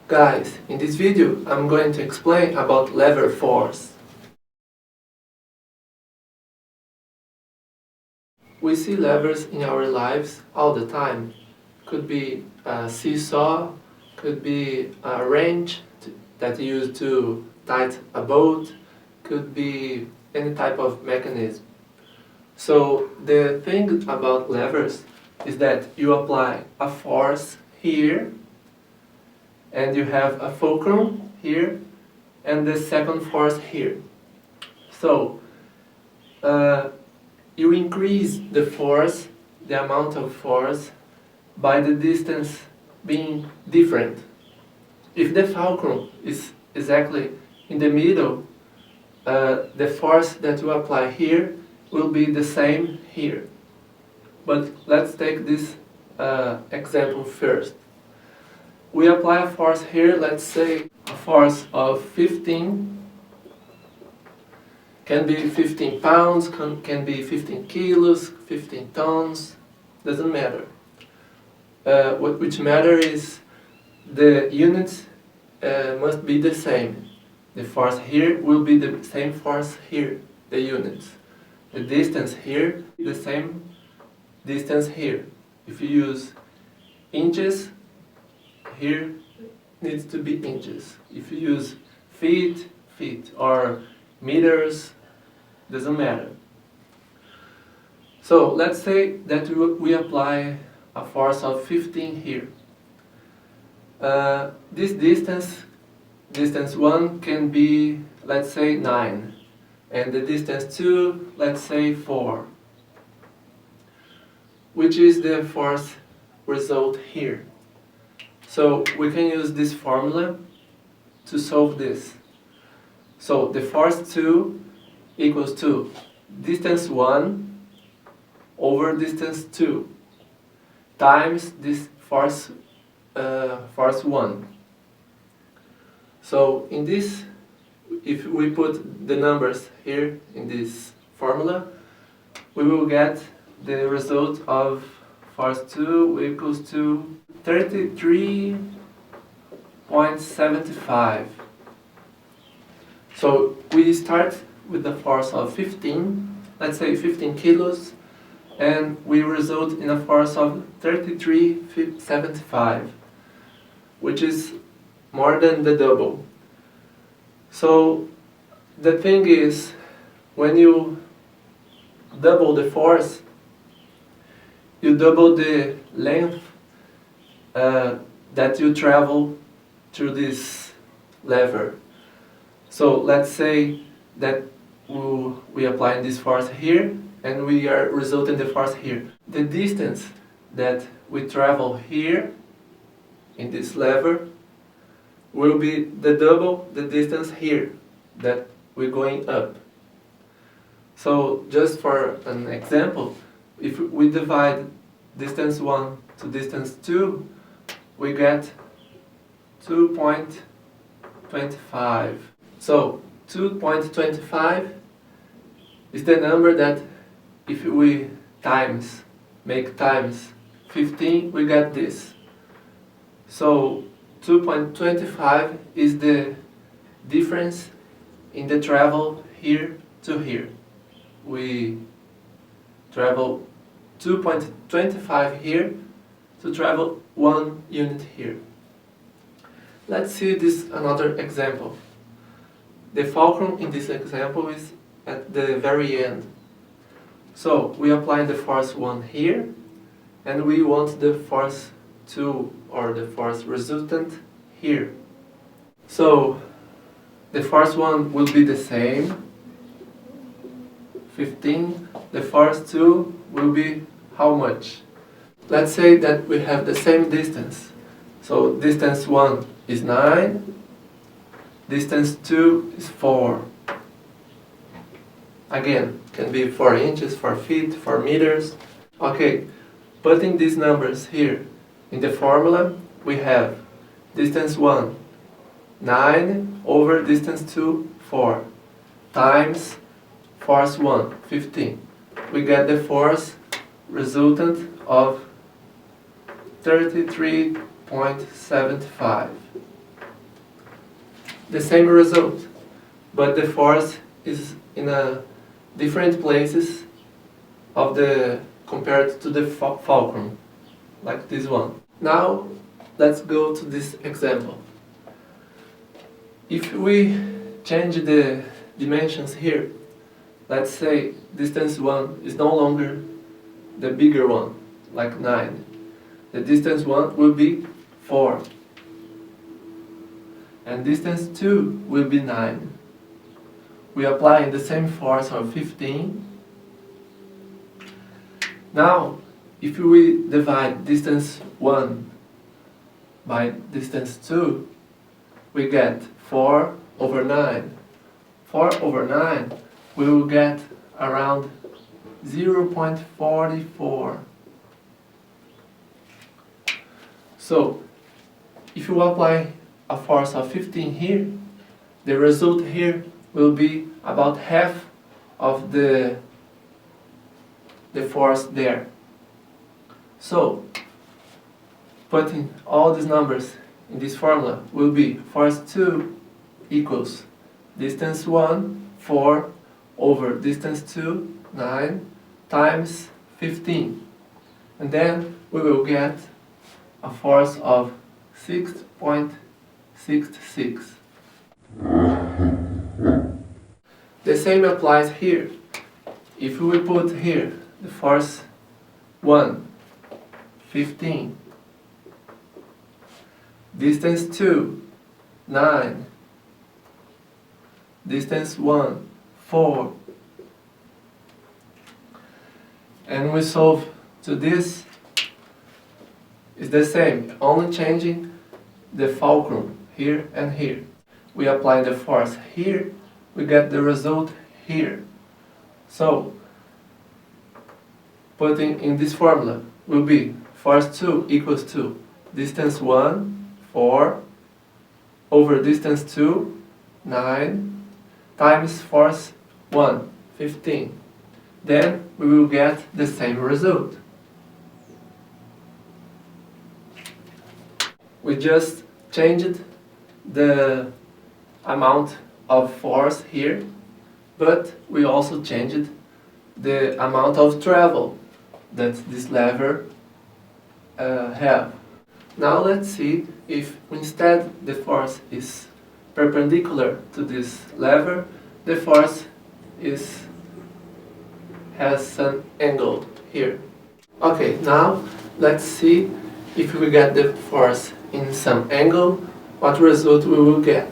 Guys, in this video I'm going to explain about lever force. We see levers in our lives all the time. Could be a seesaw, could be a wrench that you use to tighten a bolt, could be any type of mechanism. So the thing about levers is that you apply a force here, and you have a fulcrum here, and the second force here. So you increase the force, the amount of force, by the distance being different. If the fulcrum is exactly in the middle, the force that you apply here will be the same here. But let's take this example first. We apply a force here, let's say a force of 15, can be 15 pounds, can be 15 kilos, 15 tons, doesn't matter. Which matter is the units must be the same. The force here will be the same force here, the units. The distance here, the same distance here. If you use inches, here needs to be inches. If you use feet, feet, or meters, doesn't matter. So let's say that we apply a force of 15 here. This distance 1 can be, let's say, 9, and the distance 2, let's say, 4, which is the force result here. So we can use this formula to solve this. So the force 2 equals to distance 1 over distance 2 times this force 1. So in this, if we put the numbers here in this formula, we will get the result of force 2 equals to 33.75. So we start with the force of 15, let's say 15 kilos, and we result in a force of 33.75, which is more than the double. So the thing is, when you double the force, you double the length that you travel through this lever. So let's say that we apply this force here, and we are resulting the force here. The distance that we travel here in this lever will be the double the distance here that we're going up. So just for an example, if we divide distance 1 to distance 2, we get 2.25. So 2.25 is the number that if we make times 15, we get this. So 2.25 is the difference in the travel here to here. We travel 2.25 here to travel 1 unit here. Let's see this another example. The fulcrum in this example is at the very end. So we apply the force 1 here, and we want the force 2 or the force resultant here. So the force 1 will be the same, 15. The force 2 will be how much? Let's say that we have the same distance. So distance 1 is 9, distance 2 is 4. Again, can be 4 inches, 4 feet, 4 meters. Okay, putting these numbers here in the formula, we have distance 1, 9 over distance 2, 4, times force 1, 15. We get the force resultant of 33.75. the same result, but the force is in a different places of the compared to the fulcrum, like this one. Now let's go to this example. If we change the dimensions here, let's say distance 1 is no longer the bigger one, like 9. The distance 1 will be 4. And distance 2 will be 9. We apply the same force of 15. Now, if we divide distance 1 by distance 2, we get 4 over 9. 4 over 9, we will get around 0.44. So, if you apply a force of 15 here, the result here will be about half of the force there. So, putting all these numbers in this formula will be force 2 equals distance 1, 4, over distance 2, 9, times 15. And then we will get a force of 6.66. The same applies here. If we put here the force 1, 15, distance 2, 9, distance 1, 4, and we solve to this, is the same, only changing the fulcrum here and here. We apply the force here, we get the result here. So, putting in this formula will be force 2 equals to distance 1, 4, over distance 2, 9, times force 1, 15. Then we will get the same result. We just changed the amount of force here, but we also changed the amount of travel that this lever have. Now let's see if instead the force is perpendicular to this lever, the force has an angle here. Okay, now let's see if we get the force in some angle, what result we will get.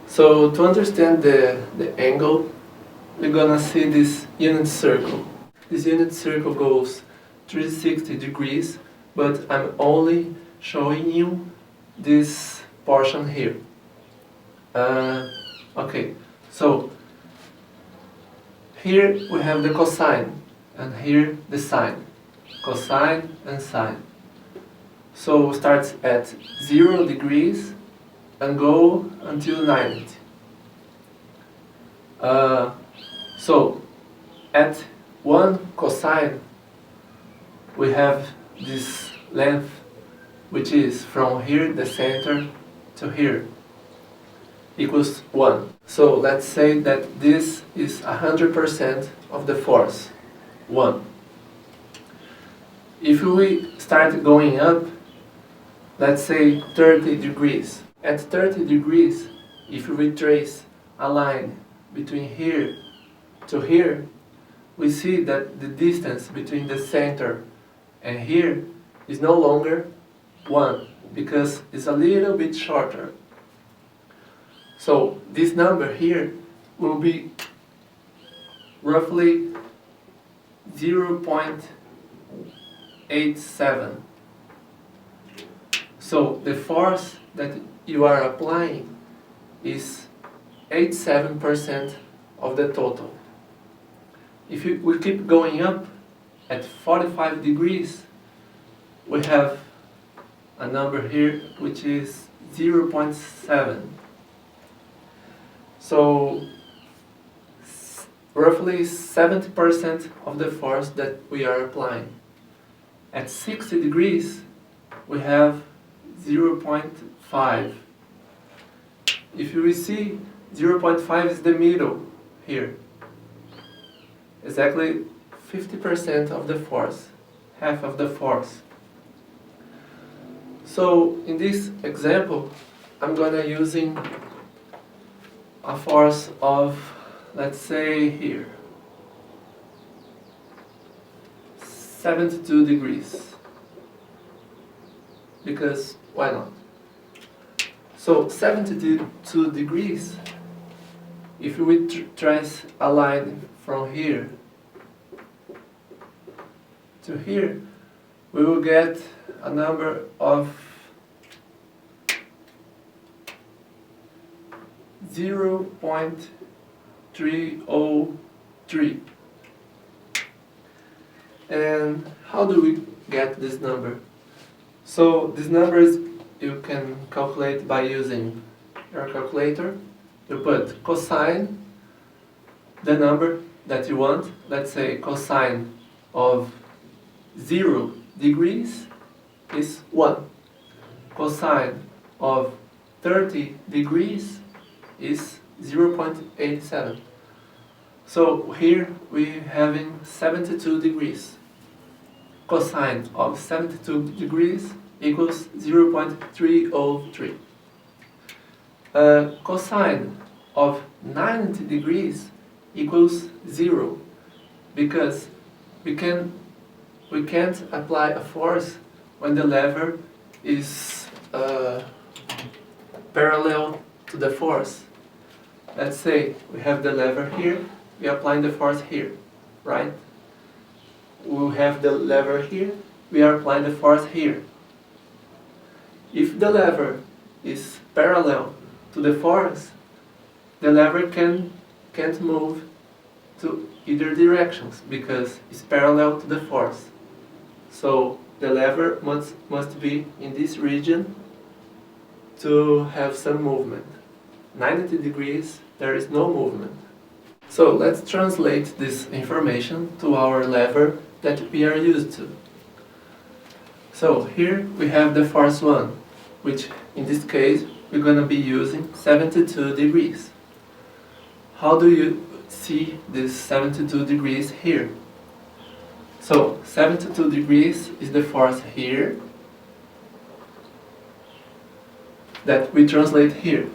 So to understand the angle, we're gonna see this unit circle. This unit circle goes 360 degrees, but I'm only showing you this portion here. Okay, so here we have the cosine, and here the sine. Cosine and sine. So starts at 0 degrees and go until 90. So at 1 cosine we have this length, which is from here, the center, to here, equals 1. So let's say that this is 100% of the force, 1. If we start going up, let's say 30 degrees. At 30 degrees, if we trace a line between here to here, we see that the distance between the center and here is no longer 1, because it's a little bit shorter. So this number here will be roughly 0.87. So the force that you are applying is 87% of the total. If we keep going up, at 45 degrees, we have a number here which is 0.7. So roughly 70% of the force that we are applying. At 60 degrees, we have 0.5. if you see 0.5 is the middle here, exactly 50% of the force, half of the force. So in this example, I'm gonna using a force of, let's say here, 72 degrees, because why not? So 72 degrees, if we trace a line from here to here, we will get a number of 0.303. And how do we get this number? So these numbers you can calculate by using your calculator. You put cosine, the number that you want, let's say cosine of 0 degrees is 1. Cosine of 30 degrees is 0.87. So here we having 72 degrees. Cosine of 72 degrees equals 0.303. Cosine of 90 degrees equals 0, because we can't apply a force when the lever is parallel to the force. Let's say we have the lever here, we are applying the force here, right? We have the lever here, we are applying the force here. If the lever is parallel to the force, the lever can't move to either directions because it's parallel to the force. So the lever must be in this region to have some movement. 90 degrees, there is no movement. So let's translate this information to our lever that we are used to. So here we have the force 1, which in this case we're going to be using 72 degrees. How do you see this 72 degrees here? So 72 degrees is the force here that we translate here.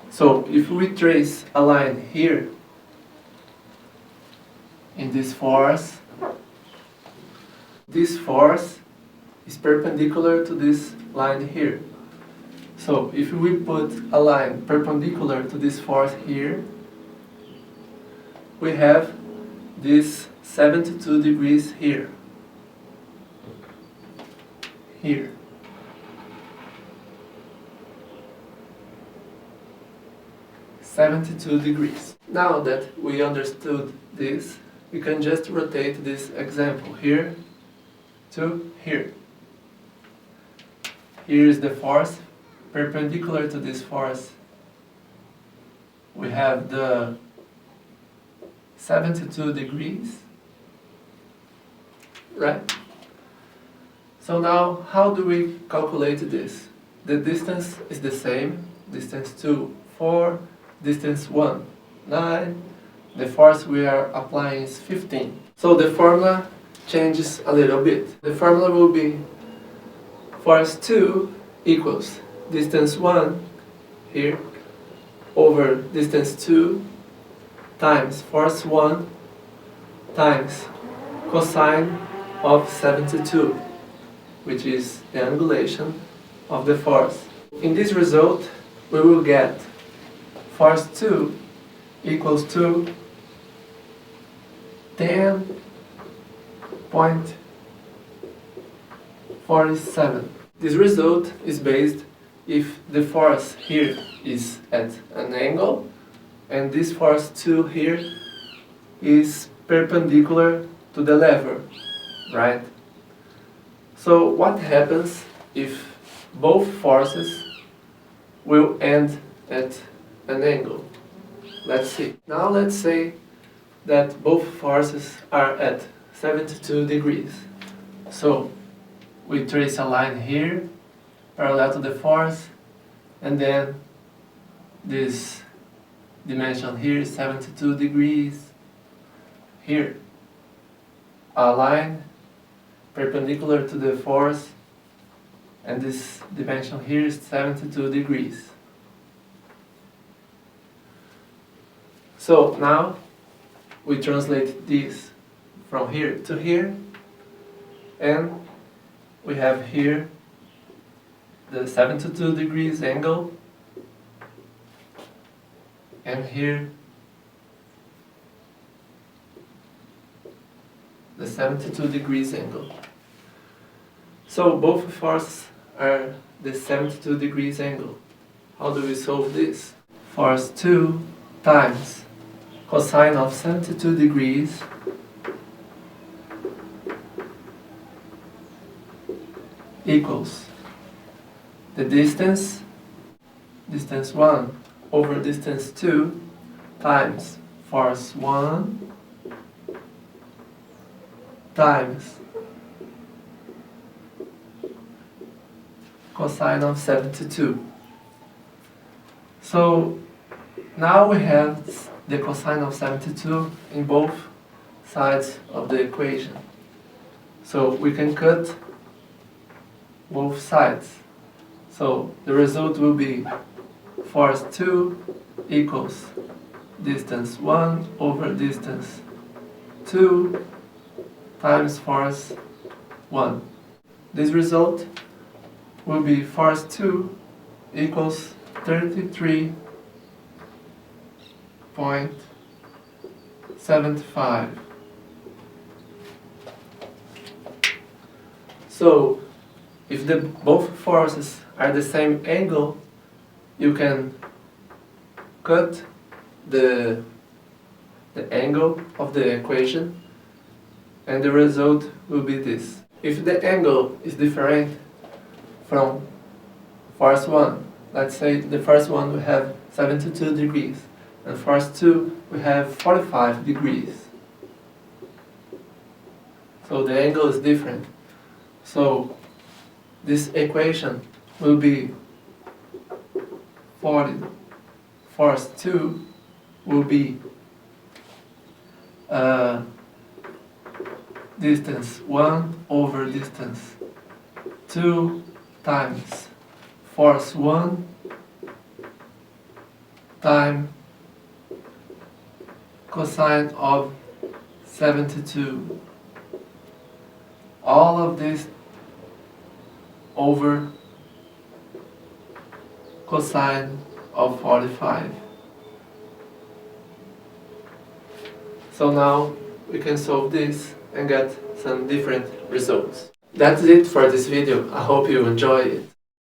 So if we trace a line here in this force is perpendicular to this line here. So if we put a line perpendicular to this force here, we have this 72 degrees here. Here. (72 degrees). Now that we understood this, we can just rotate this example here to here. Here is the force perpendicular to this force. We have the 72 degrees, right? So now, how do we calculate this? The distance is the same. Distance 2, 4. Distance 1, 9. The force we are applying is 15. So the formula changes a little bit. The formula will be force 2 equals distance 1 here over distance 2 times force 1 times cosine of 72, which is the angulation of the force. In this result, we will get force 2 equals to 10.47. This result is based if the force here is at an angle and this force 2 here is perpendicular to the lever, right? So what happens if both forces will end at an angle? Let's see. Now let's say that both forces are at 72 degrees. So we trace a line here parallel to the force, and then this dimension here is 72 degrees. Here, a line perpendicular to the force, and this dimension here is 72 degrees. So now we translate this from here to here, and we have here the 72 degrees angle, and here the 72 degrees angle. So both forces are the 72 degrees angle. How do we solve this? Force 2 times cosine of 72 degrees equals the distance 1 over distance 2 times force 1 times cosine of 72. So now we have the cosine of 72 in both sides of the equation. So we can cut both sides. So the result will be force 2 equals distance 1 over distance 2 times force 1. This result will be force 2 equals 33.75. So if both forces are the same angle, you can cut the angle of the equation, and the result will be this. If the angle is different from force 1, let's say the first one we have 72 degrees, and force 2 we have 45 degrees. So the angle is different. So this equation will be 40. Force 2 will be distance 1 over distance 2 times force 1 times cosine of 72. All of this over cosine of 45. So now we can solve this and get some different results. That's it for this video. I hope you enjoy it.